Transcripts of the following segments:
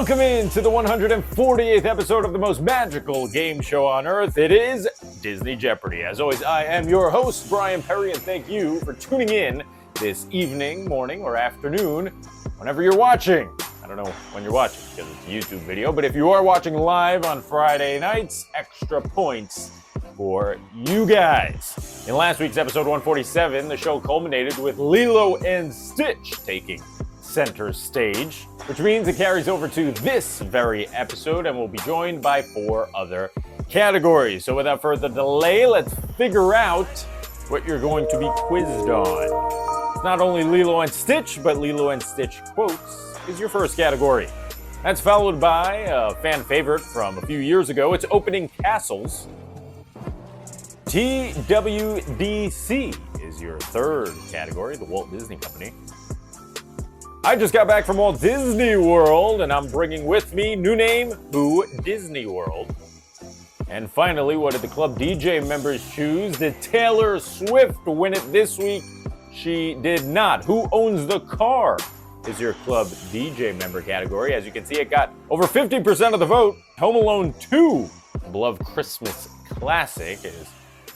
Welcome in to the 148th episode of the most magical game show on earth. It is Disney Jeopardy. As always, I am your host, Bryan Perri, and thank you for tuning in this evening, morning, or afternoon, whenever you're watching. I don't know when you're watching because it's a YouTube video, but if you are watching live on Friday nights, extra points for you guys. In last week's episode 147, the show culminated with Lilo and Stitch taking center stage, which means it carries over to this very episode and will be joined by 4 other categories. So without further delay, let's figure out what you're going to be quizzed on. It's not only Lilo and Stitch, but Lilo and Stitch quotes is your first category. That's followed by a fan favorite from a few years ago. It's opening castles. TWDC is your third category, the Walt Disney Company. I just got back from Walt Disney World, and I'm bringing with me new name, Who Disney World. And finally, what did the club DJ members choose? Did Taylor Swift win it this week? She did not. Who owns the car is your club DJ member category. As you can see, it got over 50% of the vote. Home Alone 2, Beloved Christmas Classic, is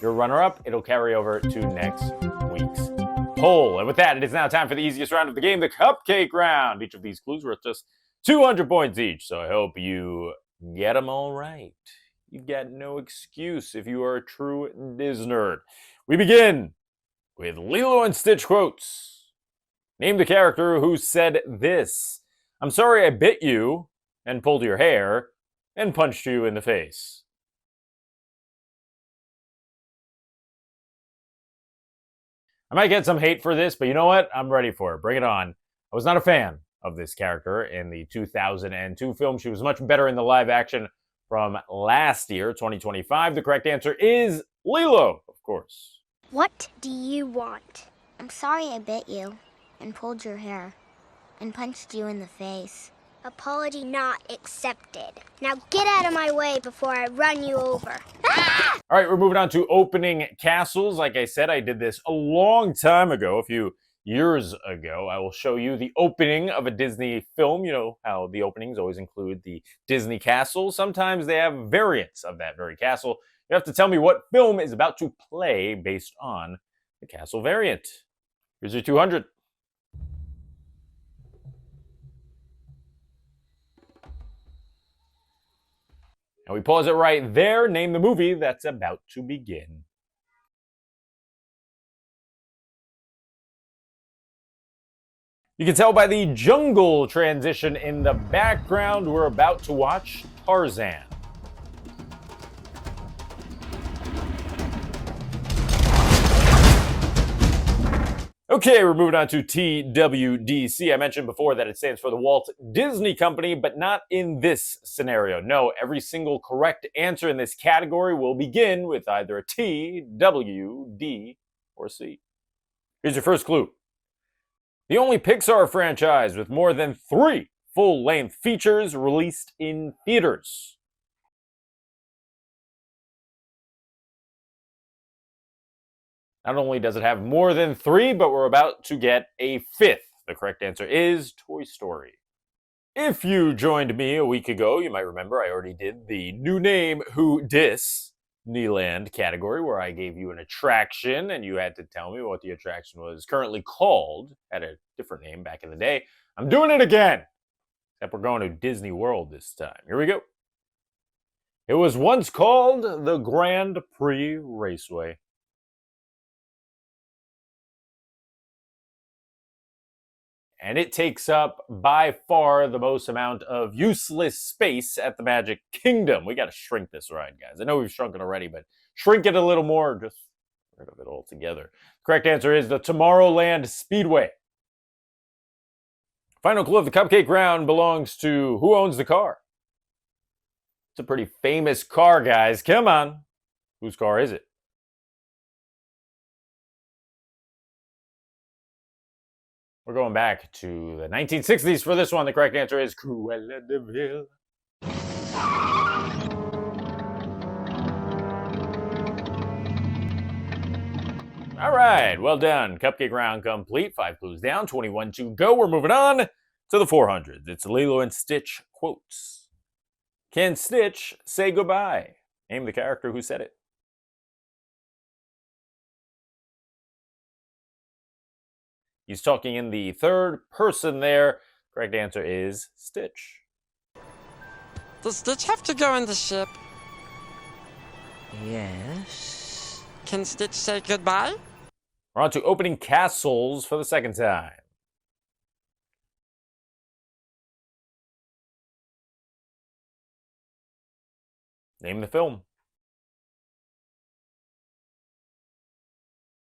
your runner-up. It'll carry over to next week's poll. And with that, it is now time for the easiest round of the game, the cupcake round. Each of these clues worth just 200 points each, so I hope you get them all right. You've got no excuse if you are a true Disnerd. We begin with Lilo and Stitch quotes. Name the character who said this. I'm sorry I bit you and pulled your hair and punched you in the face. I might get some hate for this, but you know what? I'm ready for it. Bring it on. I was not a fan of this character in the 2002 film. She was much better in the live action from last year, 2025. The correct answer is Lilo, of course. What do you want? I'm sorry I bit you and pulled your hair and punched you in the face. Apology not accepted. Now get out of my way before I run you over. Ah! All right, we're moving on to opening castles. Like I said, I did this a long time ago, a few years ago. I will show you the opening of a Disney film. You know how the openings always include the Disney castle. Sometimes they have variants of that very castle. You have to tell me what film is about to play based on the castle variant. Here's your 200. And we pause it right there. Name the movie that's about to begin. You can tell by the jungle transition in the background, we're about to watch Tarzan. Okay, we're moving on to TWDC. I mentioned before that it stands for the Walt Disney Company, but not in this scenario. No, every single correct answer in this category will begin with either a T, W, D, or C. Here's your first clue. The only Pixar franchise with more than 3 full-length features released in theaters. Not only does it have more than 3, but we're about to get a 5th. The correct answer is Toy Story. If you joined me a week ago, you might remember I already did the new name Who Disneyland category, where I gave you an attraction and you had to tell me what the attraction was currently called. Had a different name back in the day. I'm doing it again, except we're going to Disney World this time. Here we go. It was once called the Grand Prix Raceway. And it takes up by far the most amount of useless space at the Magic Kingdom. We got to shrink this ride, guys. I know we've shrunk it already, but shrink it a little more, just rid of it altogether. Correct answer is the Tomorrowland Speedway. Final clue of the cupcake round belongs to who owns the car? It's a pretty famous car, guys. Come on. Whose car is it? We're going back to the 1960s for this one. The correct answer is Cruella de Vil. All right, well done. Cupcake round complete. 5 clues down, 21 to go. We're moving on To the 400s, it's Lilo and Stitch quotes. Can Stitch say goodbye? Name the character who said it. He's talking in the third person there. Correct answer is Stitch. Does Stitch have to go in the ship? Yes. Can Stitch say goodbye? We're on to opening castles for the second time. Name the film.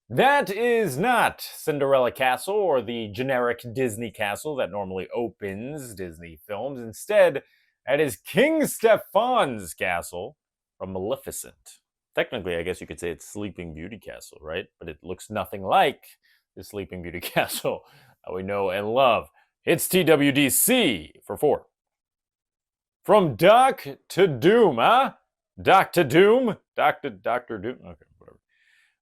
That is not Cinderella Castle or the generic Disney castle that normally opens Disney films. Instead, that is King Stefan's castle from Maleficent. Technically, I guess you could say it's Sleeping Beauty Castle, right? But it looks nothing like the Sleeping Beauty Castle that we know and love. It's TWDC for 4. From Doc to Doom, huh? Doc to Doom? Dr. Doom? Okay, whatever.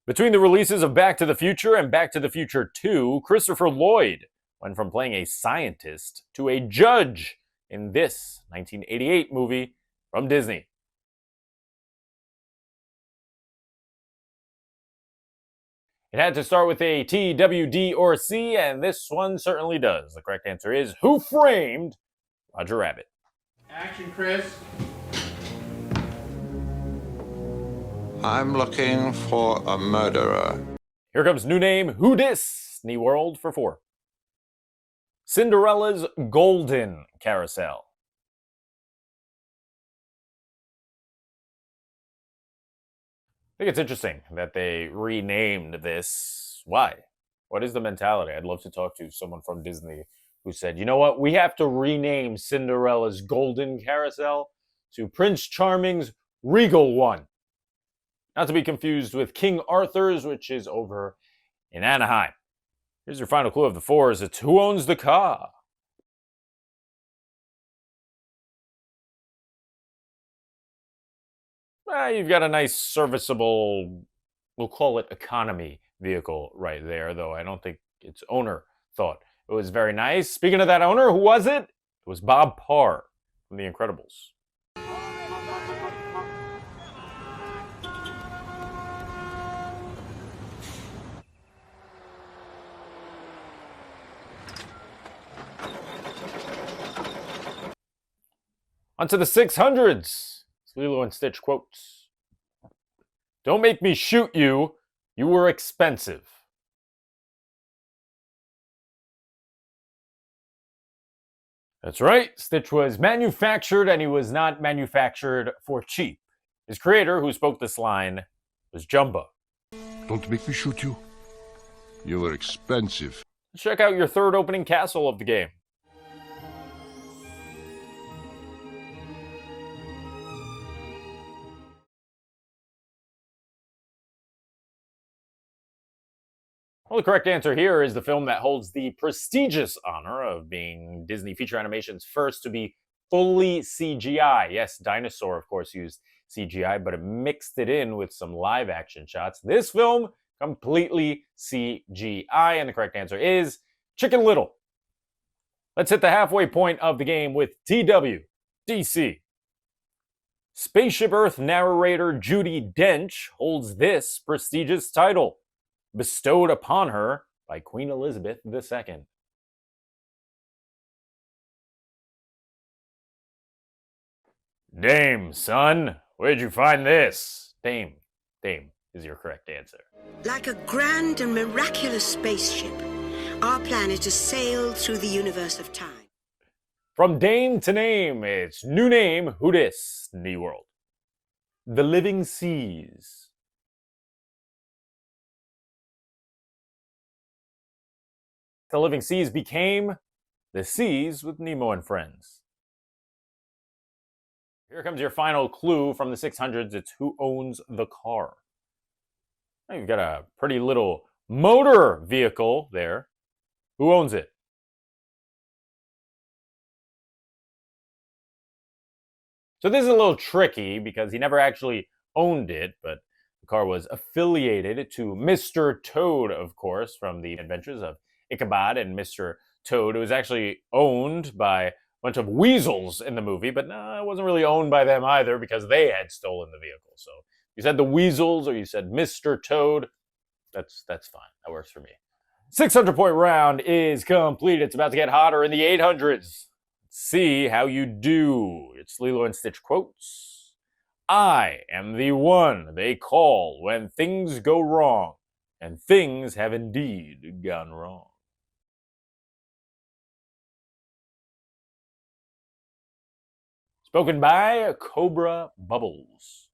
Between the releases of Back to the Future and Back to the Future 2, Christopher Lloyd went from playing a scientist to a judge in this 1988 movie from Disney. It had to start with a T, W, D, or C, and this one certainly does. The correct answer is Who Framed Roger Rabbit? Action, Chris. I'm looking for a murderer. Here comes new name Who Disney World for 4. Cinderella's Golden Carousel. I think it's interesting that they renamed this. Why? What is the mentality? I'd love to talk to someone from Disney who said, you know what, we have to rename Cinderella's Golden Carousel to Prince Charming's Regal One. Not to be confused with King Arthur's, which is over in Anaheim. Here's your final clue of the 4s. It's Who Owns the Car? You've got a nice serviceable, we'll call it economy vehicle right there, though I don't think its owner thought it was very nice. Speaking of that owner, who was it? It was Bob Parr from The Incredibles. On to the 600s. Lilo and Stitch quotes. Don't make me shoot you. You were expensive. That's right. Stitch was manufactured, and he was not manufactured for cheap. His creator, who spoke this line, was Jumbo. Don't make me shoot you. You were expensive. Let's check out your third opening castle of the game. Well, the correct answer here is the film that holds the prestigious honor of being Disney Feature Animation's first to be fully CGI. Yes, Dinosaur, of course, used CGI, but it mixed it in with some live action shots. This film, completely CGI, and the correct answer is Chicken Little. Let's hit the halfway point of the game with TWDC. Spaceship Earth narrator Judi Dench holds this prestigious title, bestowed upon her by Queen Elizabeth II. Dame, son, where'd you find this? Dame is your correct answer. Like a grand and miraculous spaceship, our planet has sailed through the universe of time. From Dame to name, it's new name Who Disney World. The Living Seas. The Living Seas became the Seas with Nemo and Friends. Here comes your final clue from the 600s. It's Who Owns the Car? Now you've got a pretty little motor vehicle there. Who owns it? So this is a little tricky because he never actually owned it, but the car was affiliated to Mr. Toad, of course, from the Adventures of Ichabod and Mr. Toad. It was actually owned by a bunch of weasels in the movie, but no, it wasn't really owned by them either because they had stolen the vehicle. So you said the weasels or you said Mr. Toad, that's fine. That works for me. 600-point round is complete. It's about to get hotter in the 800s. Let's see how you do. It's Lilo and Stitch quotes. I am the one they call when things go wrong, and things have indeed gone wrong. Spoken by Cobra Bubbles.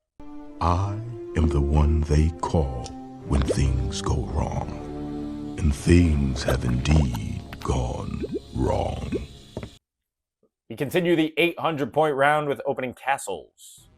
I am the one they call when things go wrong, and things have indeed gone wrong. We continue the 800-point round with opening castles.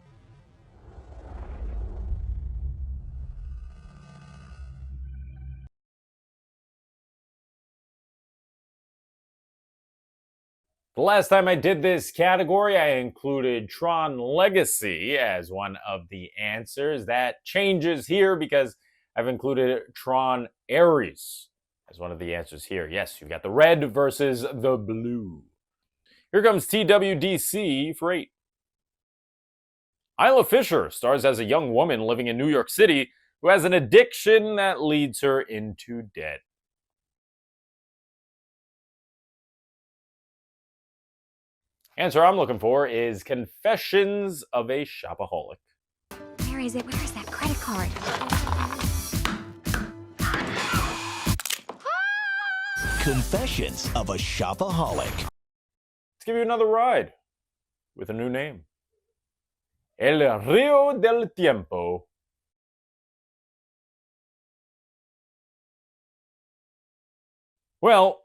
The last time I did this category, I included Tron Legacy as one of the answers. That changes here because I've included Tron Ares as one of the answers here. Yes, you've got the red versus the blue. Here comes TWDC for 8. Isla Fisher stars as a young woman living in New York City who has an addiction that leads her into debt. Answer I'm looking for is Confessions of a Shopaholic. Where is it? Where is that credit card? Confessions of a Shopaholic. Let's give you another ride with a new name. El Rio del Tiempo. Well,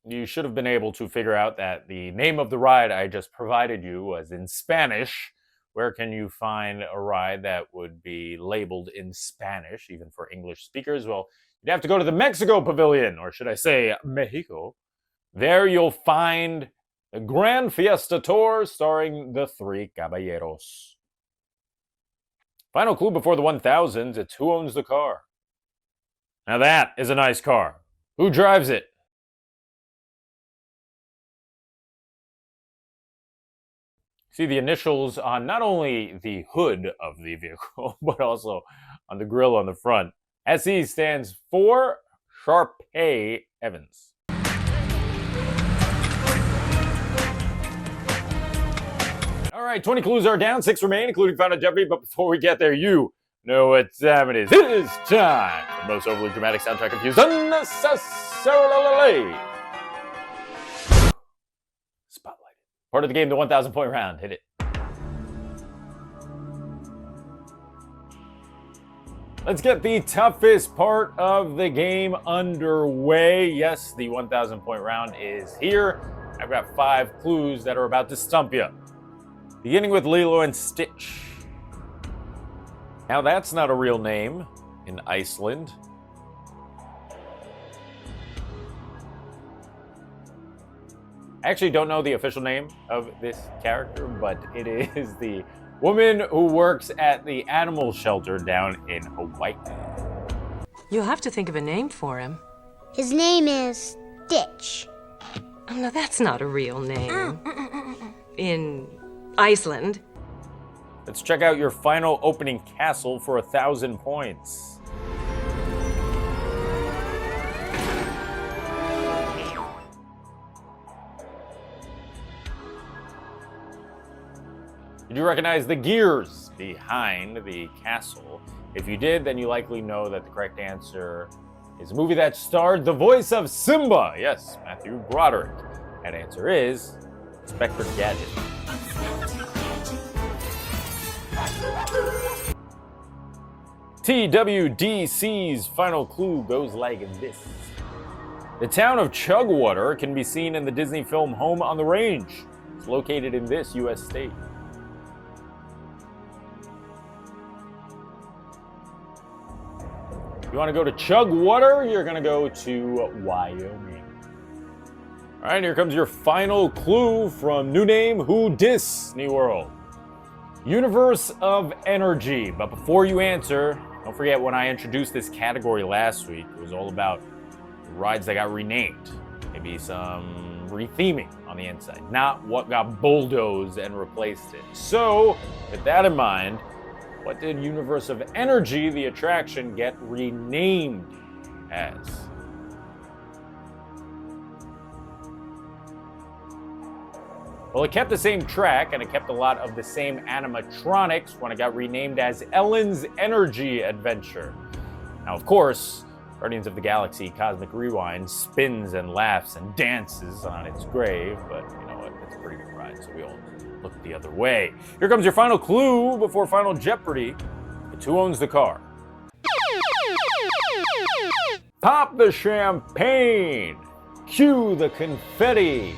you should have been able to figure out that the name of the ride I just provided you was in Spanish. Where can you find a ride that would be labeled in Spanish, even for English speakers? Well, you'd have to go to the Mexico Pavilion, or should I say Mexico. There you'll find the Grand Fiesta Tour starring the Three Caballeros. Final clue before the 1000s, it's who owns the car. Now that is a nice car. Who drives it? See the initials on not only the hood of the vehicle, but also on the grille on the front. SE stands for Sharpay Evans. All right, 20 clues are down, 6 remain, including Final Jeopardy. But before we get there, you know what time it is. It is time for the most overly dramatic soundtrack confused unnecessarily. Spotlight. Part of the game, the 1,000-point round. Hit it. Let's get the toughest part of the game underway. Yes, the 1,000-point round is here. I've got 5 clues that are about to stump you. Beginning with Lilo and Stitch. Now that's not a real name in Iceland. I actually don't know the official name of this character, but it is the woman who works at the animal shelter down in Hawaii. You'll have to think of a name for him. His name is Stitch. Oh, no, that's not a real name. In Iceland. Let's check out your final opening castle for 1,000 points. Did you recognize the gears behind the castle? If you did, then you likely know that the correct answer is a movie that starred the voice of Simba. Yes, Matthew Broderick. That answer is Inspector Gadget. TWDC's final clue goes like this. The town of Chugwater can be seen in the Disney film Home on the Range. It's located in this U.S. state. You want to go to Chugwater, you're going to go to Wyoming. All right, here comes your final clue from new name, Who Disney World. Universe of Energy. But before you answer, don't forget when I introduced this category last week, it was all about rides that got renamed. maybe some retheming on the inside, not what got bulldozed and replaced it. So, with that in mind, what did Universe of Energy, the attraction, get renamed as? Well, it kept the same track, and it kept a lot of the same animatronics when it got renamed as Ellen's Energy Adventure. Now, of course, Guardians of the Galaxy Cosmic Rewind spins and laughs and dances on its grave, but you know what? It's a pretty good ride, so we all look the other way. Here comes your final clue before Final Jeopardy. It's who owns the car. Pop the champagne. Cue the confetti.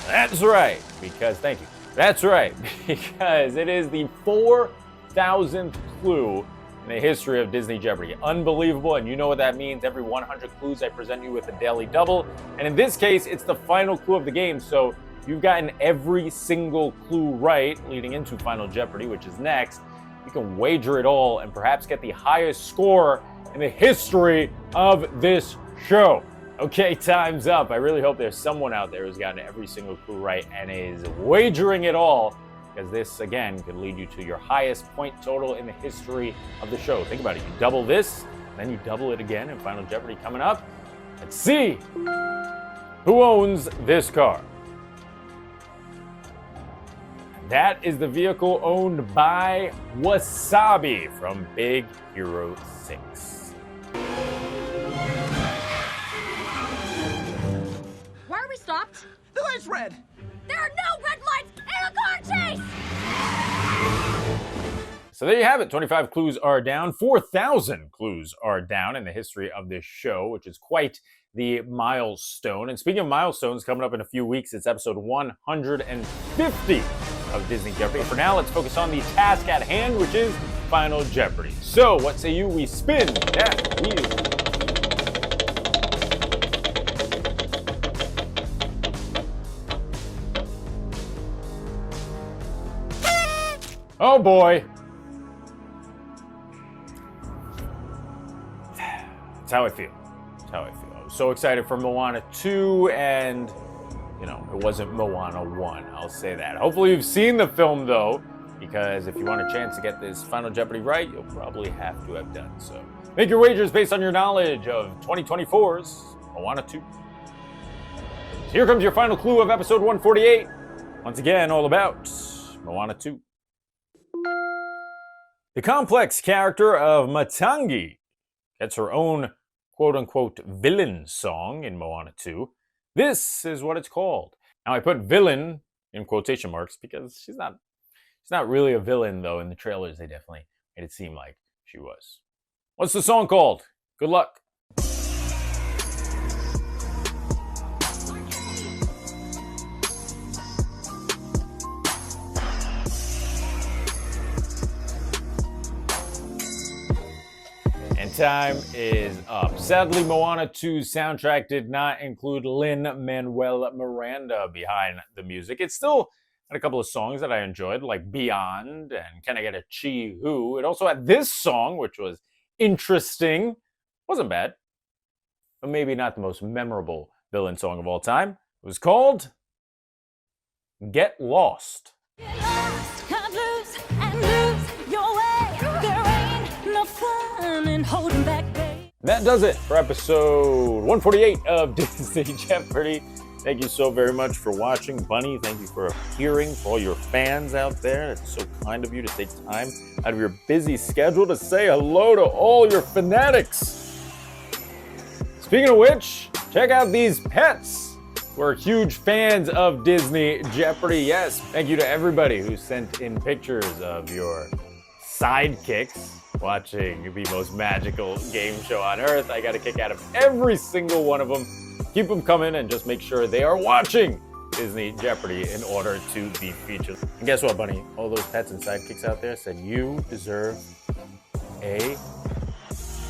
That's right, because, thank you. That's right, because it is the 4,000th clue in the history of Disney Jeopardy. Unbelievable, and you know what that means. Every 100 clues, I present you with a daily double. And in this case, it's the final clue of the game, so you've gotten every single clue right leading into Final Jeopardy, which is next. You can wager it all and perhaps get the highest score in the history of this show. Okay, time's up. I really hope there's someone out there who's gotten every single clue right and is wagering it all, because this, again, could lead you to your highest point total in the history of the show. Think about it. You double this, then you double it again in Final Jeopardy coming up. Let's see who owns this car. That is the vehicle owned by Wasabi from Big Hero 6. Why are we stopped? The light's red. There are no red lights in a car chase! So there you have it. 25 clues are down. 4,000 clues are down in the history of this show, which is quite the milestone. And speaking of milestones, coming up in a few weeks, it's episode 150 of Disney Jeopardy. For now, let's focus on the task at hand, which is Final Jeopardy. So what say you we spin that wheel? Oh boy. That's how I feel. That's how I feel. I was so excited for Moana 2, and, you know, it wasn't Moana 1. I'll say that. Hopefully you've seen the film, though, because if you want a chance to get this Final Jeopardy right, you'll probably have to have done so. Make your wagers based on your knowledge of 2024's Moana 2. So here comes your final clue of episode 148. Once again, all about Moana 2. The complex character of Matangi gets her own quote-unquote villain song in Moana 2. This is what it's called. Now, I put villain in quotation marks because she's not really a villain, though. In the trailers, they definitely made it seem like she was. What's the song called? Good luck. And time is up. Sadly, Moana 2's soundtrack did not include Lin-Manuel Miranda behind the music. It still had a couple of songs that I enjoyed, like Beyond and Can I Get a Chi Who. It also had this song, which was interesting. Wasn't bad, but maybe not the most memorable villain song of all time. It was called Get Lost. Get lost, can't lose, and lose your way. There ain't no fun in holding back, babe. That does it for episode 148 of Disney Jeopardy. Thank you so very much for watching. Bunny, thank you for appearing. For all your fans out there, it's so kind of you to take time out of your busy schedule to say hello to all your fanatics. Speaking of which, check out these pets. We're huge fans of Disney Jeopardy. Yes, thank you to everybody who sent in pictures of your sidekicks watching the most magical game show on earth. I got a kick out of every single one of them. Keep them coming and just make sure they are watching Disney Jeopardy in order to be featured. And guess what, Bunny? All those pets and sidekicks out there said you deserve a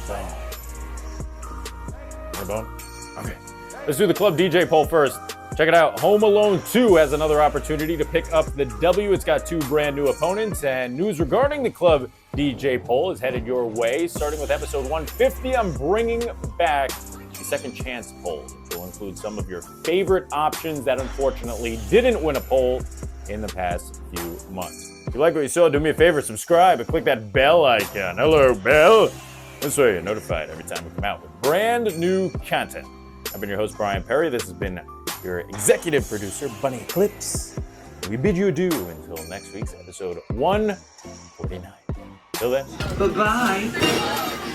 bone. A bone? Okay. Let's do the Club DJ poll first. Check it out. Home Alone 2 has another opportunity to pick up the W. It's got 2 brand new opponents, and news regarding the Club DJ poll is headed your way. Starting with episode 150, I'm bringing back the Second Chance poll, which will include some of your favorite options that unfortunately didn't win a poll in the past few months. If you like what you saw, do me a favor, subscribe and click that bell icon. Hello, bell. This way you're notified every time we come out with brand new content. I've been your host, Bryan Perri. This has been your executive producer, Bunny Eclipse. We bid you adieu until next week's episode 149. Till then. Bye-bye.